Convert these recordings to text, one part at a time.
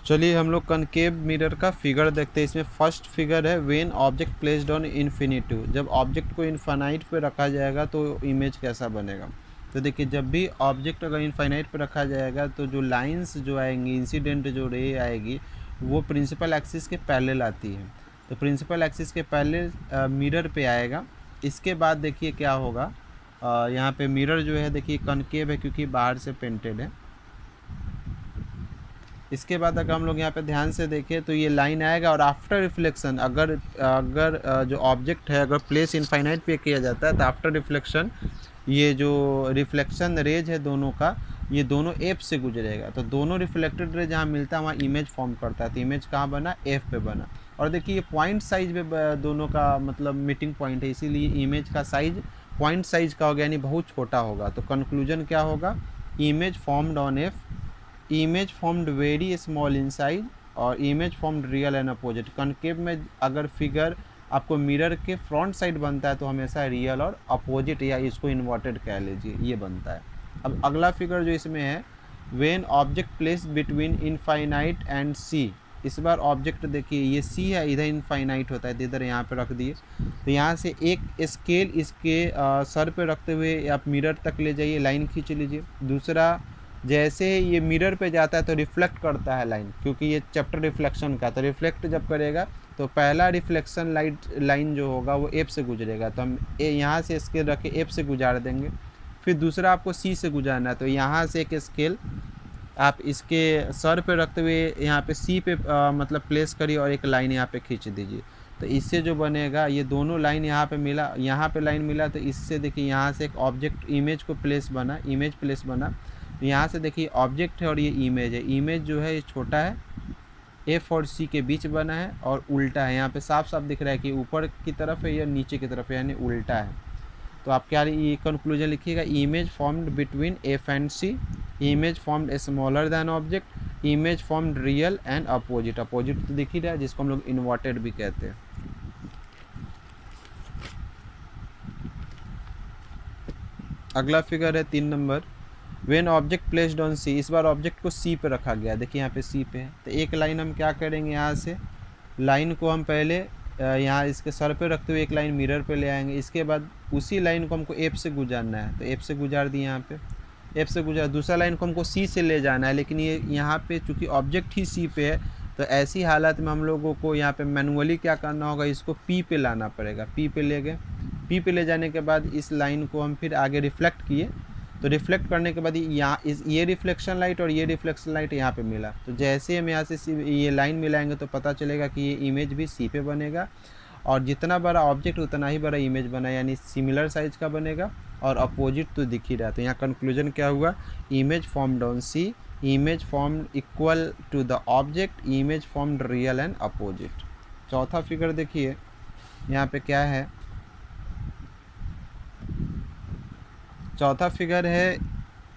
चलिए हम लोग कनकेव मिरर का फिगर देखते हैं। इसमें फर्स्ट फिगर है when object placed on infinity. जब ऑब्जेक्ट को इनफाइनाइट पे रखा जाएगा तो इमेज कैसा बनेगा। तो देखिए जब भी ऑब्जेक्ट अगर इनफाइनाइट पे रखा जाएगा तो जो लाइंस जो आएंगी, इंसिडेंट जो रे आएगी वो प्रिंसिपल एक्सिस के पैरेलल आती है। तो प्रिंसिपल एक्सिस के पैरेलल मिरर पे आएगा। इसके बाद देखिए क्या होगा, यहाँ पे मिरर जो है देखिए कनकेव है क्योंकि बाहर से पेंटेड है। इसके बाद अगर हम लोग यहाँ पे ध्यान से देखें तो ये लाइन आएगा और आफ्टर रिफ्लेक्शन अगर जो ऑब्जेक्ट है अगर प्लेस इनफाइनाइट पे किया जाता है तो आफ्टर रिफ्लेक्शन ये जो रिफ्लेक्शन रेज है दोनों का, ये दोनों एफ से गुजरेगा। तो दोनों रिफ्लेक्टेड रे जहाँ मिलता है वहाँ इमेज फॉर्म करता है। तो इमेज कहाँ बना, एफ पे बना। और देखिए ये पॉइंट साइज में दोनों का मतलब मीटिंग पॉइंट है, इसीलिए इमेज का साइज पॉइंट साइज का होगा, यानी बहुत छोटा होगा। तो कंक्लूजन क्या होगा, image formed on F, image formed very small in size और image formed real and opposite. Concave में अगर फिगर आपको मिरर के फ्रंट साइड बनता है तो हमेशा रियल और अपोजिट या इसको इन्वर्टेड कह लीजिए ये बनता है। अब अगला फिगर जो इसमें है when object place between infinite and C. इस बार ऑब्जेक्ट देखिए ये सी है, इधर इनफाइनाइट होता है तो इधर यहाँ पे रख दिए। तो यहाँ से एक स्केल इसके सर पे रखते हुए आप मिरर तक ले जाइए, लाइन खींच लीजिए। दूसरा, जैसे ये मिरर पे जाता है तो रिफ्लेक्ट करता है लाइन, क्योंकि ये चैप्टर रिफ्लेक्शन का। तो रिफ्लेक्ट जब करेगा तो पहला रिफ्लेक्शन लाइन जो होगा वो एफ से गुजरेगा। तो हम यहाँ से स्केल रख के एफ से गुजार देंगे। फिर दूसरा आपको सी से गुजारना है, तो यहाँ से एक स्केल आप इसके सर पे रखते हुए यहाँ पे सी पे मतलब प्लेस करिए और एक लाइन यहाँ पे खींच दीजिए। तो इससे जो बनेगा ये दोनों लाइन यहाँ पे मिला, यहाँ पे लाइन मिला, तो इससे देखिए यहाँ से एक ऑब्जेक्ट इमेज को प्लेस बना, इमेज प्लेस बना। तो यहाँ से देखिए ऑब्जेक्ट है और ये इमेज है। इमेज जो है ये छोटा है, एफ और सी के बीच बना है और उल्टा है। यहाँ पे साफ साफ दिख रहा है कि ऊपर की तरफ है या नीचे की तरफ है, यानी उल्टा है। तो आप क्या ये कंक्लूजन लिखिएगा, image formed between F and C, image formed smaller than object, image formed real and opposite. Opposite तो दिख ही रहा है जिसको हम लोग इन्वर्टेड भी कहते हैं। अगला फिगर है 3 number, when object placed on C. इस बार ऑब्जेक्ट को सी पे रखा गया, देखिए यहाँ पे सी पे है। तो एक लाइन हम क्या करेंगे, यहाँ से लाइन को हम पहले यहाँ इसके सर पे रखते हुए एक लाइन मिरर पे ले आएंगे। इसके बाद उसी लाइन को हमको एफ से गुजारना है, तो एफ से गुजार दिए यहाँ पे, एफ से गुजार। दूसरा लाइन को हमको सी से ले जाना है, लेकिन ये यहाँ पे चूँकि ऑब्जेक्ट ही सी पे है तो ऐसी हालत में हम लोगों को यहाँ पे मैनुअली क्या करना होगा, इसको पी पे लाना पड़ेगा। पी पे ले गए, पी पे ले जाने के बाद इस लाइन को हम फिर आगे रिफ्लेक्ट किए। तो रिफ्लेक्ट करने के बाद यहाँ ये रिफ्लेक्शन लाइट और ये रिफ्लेक्शन लाइट यहाँ पे मिला। तो जैसे हम यहाँ से ये लाइन मिलाएंगे तो पता चलेगा कि ये इमेज भी सी पे बनेगा और जितना बड़ा ऑब्जेक्ट उतना ही बड़ा इमेज बना, यानी सिमिलर साइज का बनेगा और अपोजिट तो दिख ही रहा। तो यहाँ कंक्लूजन क्या हुआ, image formed on C, image formed equal to the object, image formed real and opposite. चौथा फिगर देखिए यहाँ पे क्या है, चौथा फिगर है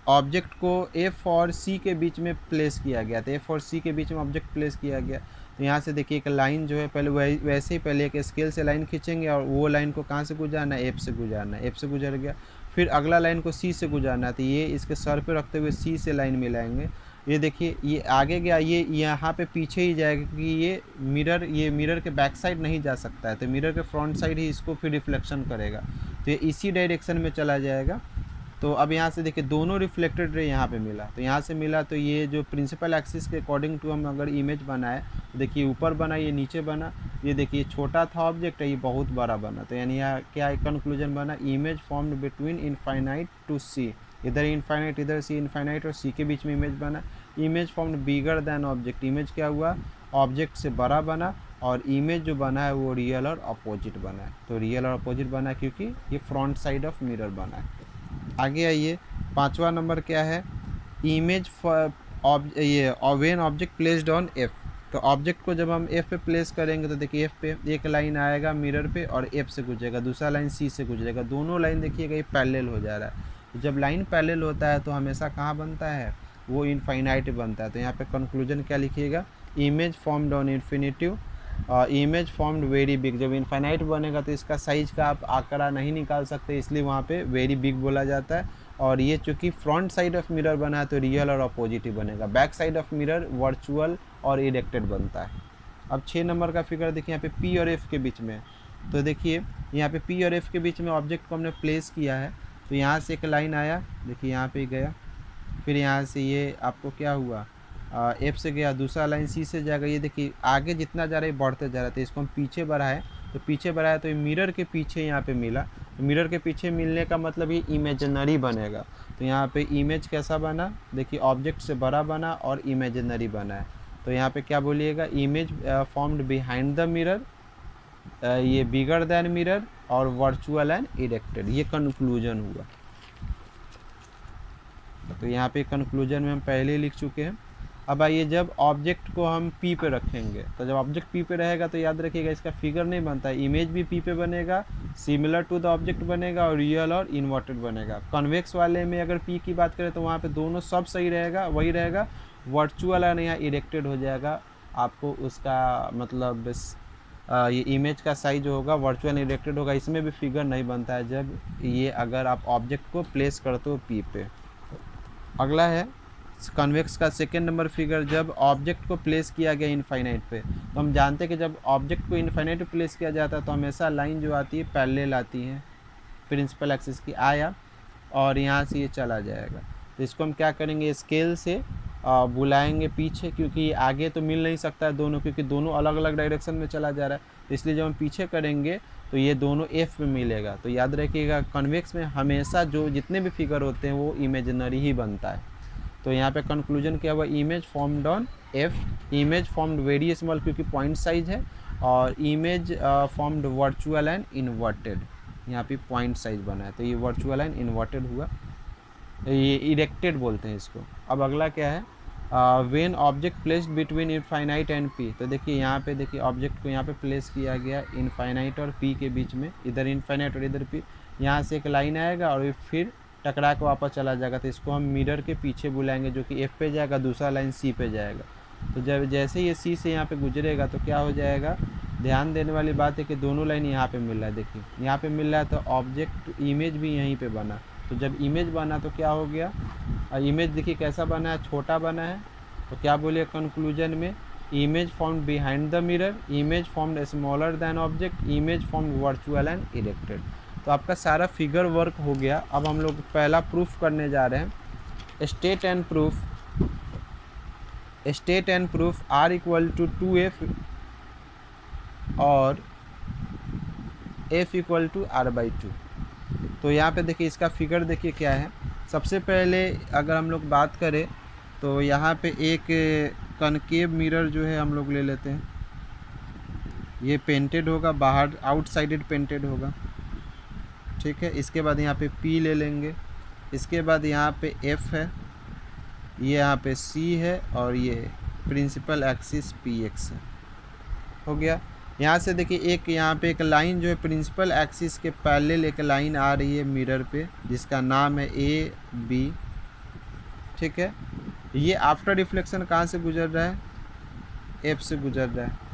ऑब्जेक्ट को एफ और सी के बीच में प्लेस किया गया। तो एफ और सी के बीच में ऑब्जेक्ट प्लेस किया गया। तो यहाँ से देखिए एक लाइन जो है पहले वैसे ही पहले एक स्केल से लाइन खींचेंगे और वो लाइन को कहाँ से गुजारना है, एफ से गुजारना है। एफ से गुजर गया, फिर अगला लाइन को सी से गुजारना है। तो ये इसके सर पे रखते हुए सी से लाइन मिलाएंगे। ये देखिए ये आगे गया, ये यहाँ पे पीछे ही जाएगा क्योंकि ये मिरर के बैक साइड नहीं जा सकता है, तो मिरर के फ्रंट साइड ही इसको फिर रिफ्लेक्शन करेगा। तो ये इसी डायरेक्शन में चला जाएगा। तो अब यहाँ से देखिए दोनों रिफ्लेक्टेड रे यहाँ पे मिला, तो यहाँ से मिला तो ये जो प्रिंसिपल एक्सिस के अकॉर्डिंग टू हम अगर इमेज बनाए तो देखिए ऊपर बना, ये नीचे बना। ये देखिए छोटा था ऑब्जेक्ट है, ये बहुत बड़ा बना। तो यानी यहाँ क्या कंक्लूजन बना, image formed between infinite to C, इधर इनफाइनाइट इधर सी इनफाइनाइट और सी के बीच में इमेज बना। Image formed bigger than object, image क्या हुआ ऑब्जेक्ट से बड़ा बना और इमेज जो बना है वो रियल और अपोजिट बना है। तो रियल और अपोजिट बना क्योंकि ये फ्रंट साइड ऑफ मिरर बना है। आगे आइए, 5वां नंबर क्या है, इमेज ये when object placed on F. तो ऑब्जेक्ट को जब हम एफ पे प्लेस करेंगे तो देखिए एफ पे एक लाइन आएगा मिरर पे और एफ से गुजरेगा, दूसरा लाइन सी से गुजरेगा। दोनों लाइन देखिएगा ये पैरेलल हो जा रहा है। तो जब लाइन पैरेलल होता है तो हमेशा कहाँ बनता है, वो इनफाइनाइट बनता है। तो यहाँ पे कंक्लूजन क्या लिखिएगा, image formed on infinitive, image formed very big. जब इनफाइनाइट बनेगा तो इसका साइज का आप आंकड़ा नहीं निकाल सकते, इसलिए वहाँ पे वेरी बिग बोला जाता है। और ये चूँकि फ्रंट साइड ऑफ मिरर बना है तो रियल और अपोजिट ही बनेगा। Back side of mirror virtual और इरेक्टेड बनता है। अब 6 नंबर का फिगर देखिए यहाँ पे पी और एफ के बीच में। तो देखिए यहाँ पे पी और एफ के बीच में ऑब्जेक्ट को हमने प्लेस किया है। तो यहाँ से एक लाइन आया, देखिए यहाँ पे गया, फिर यहाँ से ये आपको क्या हुआ, एफ से गया, दूसरा लाइन सी से जाएगा। ये देखिए आगे जितना जा रहा है बढ़ते जा रहा था, इसको हम पीछे बढ़ाएं तो पीछे बढ़ाया तो ये मिरर के पीछे यहाँ पे मिला। तो मिरर के पीछे मिलने का मतलब ये इमेजिनरी बनेगा। तो यहाँ पे इमेज कैसा बना, देखिए ऑब्जेक्ट से बड़ा बना और इमेजिनरी बना है। तो यहाँ पे क्या बोलिएगा, image formed behind the mirror, ये बिगर देन मिरर और वर्चुअल एंड इरेक्टेड, ये कंक्लूजन हुआ। तो यहाँ पे कंक्लूजन में हम पहले ही लिख चुके हैं। अब आइए जब ऑब्जेक्ट को हम पी पे रखेंगे, तो जब ऑब्जेक्ट पी पे रहेगा तो याद रखिएगा इसका फिगर नहीं बनता है, इमेज भी पी पे बनेगा, सिमिलर टू द ऑब्जेक्ट बनेगा और रियल और इन्वर्टेड बनेगा। कन्वेक्स वाले में अगर पी की बात करें तो वहाँ पे दोनों सब सही रहेगा, वही रहेगा, वर्चुअल और यहाँ इरेक्टेड हो जाएगा। आपको उसका मतलब ये इमेज का साइज जो होगा वर्चुअल इरेक्टेड होगा, इसमें भी फिगर नहीं बनता है जब ये अगर आप ऑब्जेक्ट को प्लेस करते हो पी पे। अगला है कन्वेक्स का सेकेंड नंबर फिगर, जब ऑब्जेक्ट को प्लेस किया गया इनफाइनाइट पे। तो हम जानते हैं कि जब ऑब्जेक्ट को इनफाइनाइट पे प्लेस किया जाता है तो हमेशा लाइन जो आती है पैरेलल आती है प्रिंसिपल एक्सिस की, आया और यहाँ से ये चला जाएगा। तो इसको हम क्या करेंगे, स्केल से बुलाएंगे पीछे, क्योंकि आगे तो मिल नहीं सकता है दोनों, क्योंकि दोनों अलग अलग डायरेक्शन में चला जा रहा है। तो इसलिए जब हम पीछे करेंगे तो ये दोनों एफ में मिलेगा। तो याद रखिएगा कन्वेक्स में हमेशा जो जितने भी फिगर होते हैं वो इमेजिनरी ही बनता है। तो यहाँ पे कंक्लूजन क्या हुआ, image formed on F, image formed very small क्योंकि पॉइंट साइज है, और image formed virtual and inverted, यहाँ पे पॉइंट साइज बना है तो ये वर्चुअल एंड इन्वर्टेड हुआ, ये इरेक्टेड बोलते हैं इसको। अब अगला क्या है, when object placed between infinite and P. तो देखिए यहाँ पे देखिए ऑब्जेक्ट को यहाँ पे प्लेस किया गया इनफाइनाइट और पी के बीच में, इधर इनफाइनाइट और इधर पी, यहाँ से एक लाइन आएगा और फिर टकरा के वापस चला जाएगा। तो इसको हम मिरर के पीछे बुलाएंगे जो कि एफ पे जाएगा, दूसरा लाइन सी पे जाएगा। तो जब जैसे ये सी से यहाँ पे गुजरेगा तो क्या हो जाएगा, ध्यान देने वाली बात है कि दोनों लाइन यहाँ पे मिल रहा है, देखिए यहाँ पे मिल रहा है तो ऑब्जेक्ट इमेज भी यहीं पे बना। तो जब इमेज बना तो क्या हो गया, इमेज देखिए कैसा बना है, छोटा बना है। तो क्या बोलिए कंक्लूजन में, image formed behind the mirror, image formed smaller than object, image formed virtual and erected. तो आपका सारा फिगर वर्क हो गया। अब हम लोग पहला प्रूफ करने जा रहे हैं, state and proof. State and proof R equal to 2f और f इक्वल टू r/2। तो यहाँ पे देखिए इसका फिगर देखिए क्या है। सबसे पहले अगर हम लोग बात करें तो यहाँ पे एक कनकेव मिरर जो है हम लोग ले लेते हैं, ये पेंटेड होगा, बाहर आउटसाइडेड पेंटेड होगा, ठीक है। इसके बाद यहाँ पे P ले लेंगे, इसके बाद यहाँ पे F है, ये यहाँ पे C है और ये प्रिंसिपल एक्सिस PX है, हो गया। यहाँ से देखिए एक यहाँ पे एक लाइन जो है प्रिंसिपल एक्सिस के पैरेलल एक लाइन आ रही है मिरर पे जिसका नाम है AB, ठीक है। ये आफ्टर रिफ्लेक्शन कहाँ से गुजर रहा है, F से गुजर रहा है।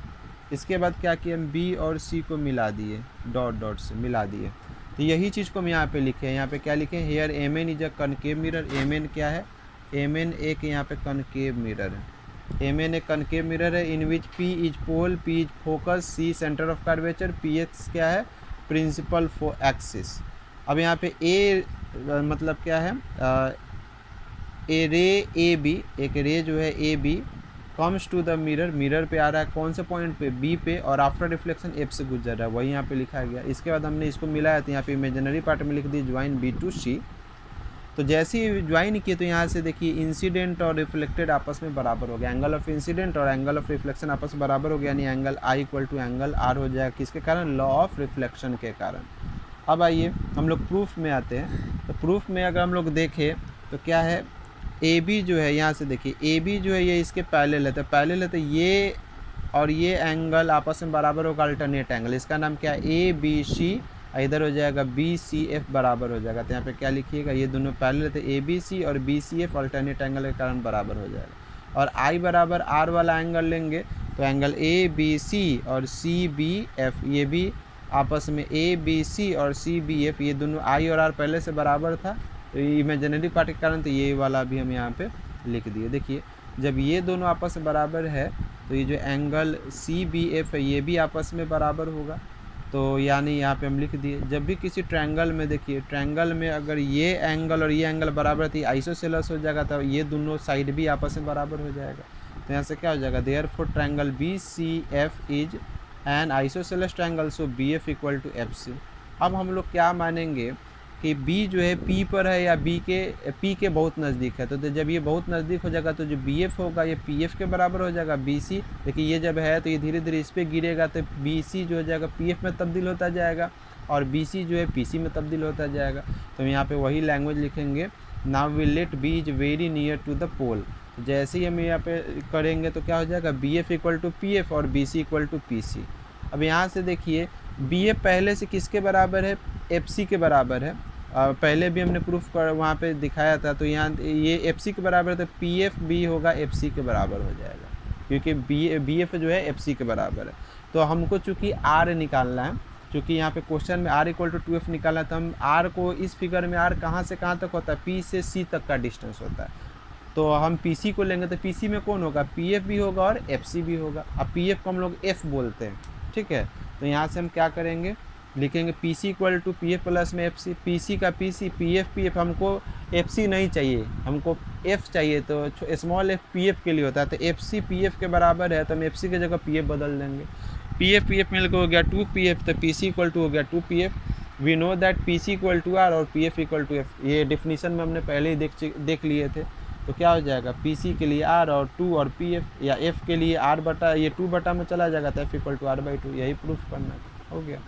इसके बाद क्या किया, हम B और C को मिला दिए, डॉट डॉट से मिला दिए। तो यही चीज़ को हम यहाँ पे लिखे हैं, यहाँ पे क्या लिखे, here MN is a concave mirror. MN क्या है, MN एक यहाँ पे कनकेव मिरर है, MN एक कनकेव मिरर है in which P is pole, P is focus, C centre of curvature, PX क्या है, प्रिंसिपल एक्सिस। अब यहाँ पे A मतलब क्या है, ए रे AB, एक रे जो है AB comes to the mirror, mirror पे आ रहा है कौन से पॉइंट पे, B पे, और आफ्टर रिफ्लेक्शन F से गुजर रहा है, वही यहाँ पे लिखा गया। इसके बाद हमने इसको मिलाया तो यहाँ पे इमेजिनरी पार्ट में लिख दी ज्वाइन B to C। तो जैसे ही ज्वाइन किए तो यहाँ से देखिए इंसिडेंट और रिफ्लेक्टेड आपस में बराबर हो गया, एंगल ऑफ इंसिडेंट और एंगल ऑफ रिफ्लेक्शन आपस में बराबर हो गया, यानी angle I equal to angle R हो जाएगा, किसके कारण, लॉ ऑफ रिफ्लेक्शन के कारण। अब आइए हम लोग प्रूफ में आते हैं। तो प्रूफ में अगर हम लोग देखें तो क्या है, AB जो है, यहाँ से देखिए AB जो है ये इसके पैरेलल है, तो पैरेलल है तो ये और ये एंगल आपस में बराबर होगा, अल्टरनेट एंगल, इसका नाम क्या है, ABC, इधर हो जाएगा BCF बराबर हो जाएगा। तो यहाँ पे क्या लिखिएगा, ये दोनों पैरेलल थे, ABC और BCF अल्टरनेट एंगल के कारण बराबर हो जाएगा। और I बराबर R वाला एंगल लेंगे तो एंगल ABC और CBF, ये भी आपस में ABC और CBF, ये दोनों I और R पहले से बराबर था, तो इमेजिनरी पार्ट के कारण तो ये वाला भी हम यहाँ पे लिख दिए। देखिए जब ये दोनों आपस में बराबर है तो ये जो एंगल CBF है ये भी आपस में बराबर होगा। तो यानी यहाँ पे हम लिख दिए। जब भी किसी ट्रायंगल में, देखिए ट्रायंगल में अगर ये एंगल और ये एंगल बराबर थी, आइसोसेलेस हो जाएगा, तो ये दोनों साइड भी आपस में बराबर हो जाएगा। तो यहाँ से क्या हो जाएगा, therefore triangle BCF is an isosceles triangle, so BF equal to FC। अब हम लोग क्या मानेंगे कि B जो है P पर है या P के बहुत नज़दीक है। तो जब ये बहुत नज़दीक हो जाएगा तो जो BF होगा ये PF के बराबर हो जाएगा। BC देखिए ये जब है तो ये धीरे धीरे इस पर गिरेगा, तो BC जो हो जाएगा PF में तब्दील होता जाएगा और BC जो है PC में तब्दील होता जाएगा। तो हम यहाँ पे वही लैंग्वेज लिखेंगे, now we let B is very near to the pole. जैसे ही हम यहाँ पे करेंगे तो क्या हो जाएगा, BF इक्वल टू PF और BC इक्वल टू PC। अब यहाँ से देखिए BF पहले से किसके बराबर है, FC के बराबर है। पहले भी हमने प्रूफ कर वहाँ पे दिखाया था। तो यहाँ ये FC के बराबर है तो PF भी होगा FC के बराबर हो जाएगा, क्योंकि BF जो है FC के बराबर है। तो हमको चूँकि R निकालना है, चूँकि यहाँ पे क्वेश्चन में R इक्वल टू 2F निकालना है, तो हम R को इस फिगर में R कहाँ से कहाँ तक होता है, P से C तक का डिस्टेंस होता है। तो हम PC को लेंगे तो PC में कौन होगा, PF भी होगा और FC भी होगा। अब PF को हम लोग F बोलते हैं, ठीक है। तो यहाँ से हम क्या करेंगे, लिखेंगे PC equal to PF plus में FC, PC का PC, PF हमको FC नहीं चाहिए, हमको F चाहिए। तो स्मॉल f PF के लिए होता है, तो FC PF के बराबर है तो हम FC की जगह PF बदल देंगे। PF मिल के हो गया 2PF, तो PC इक्वल टू हो गया 2PF। We know that PC equal to R और PF इक्वल टू F, ये डिफिनीशन में हमने पहले ही देख लिए थे। तो क्या हो जाएगा, PC के लिए R और 2 और PF, या F के लिए R बटा ये 2 बटा में चला जाएगा तो F इक्वल टू R/2। यही प्रूफ करना हो गया।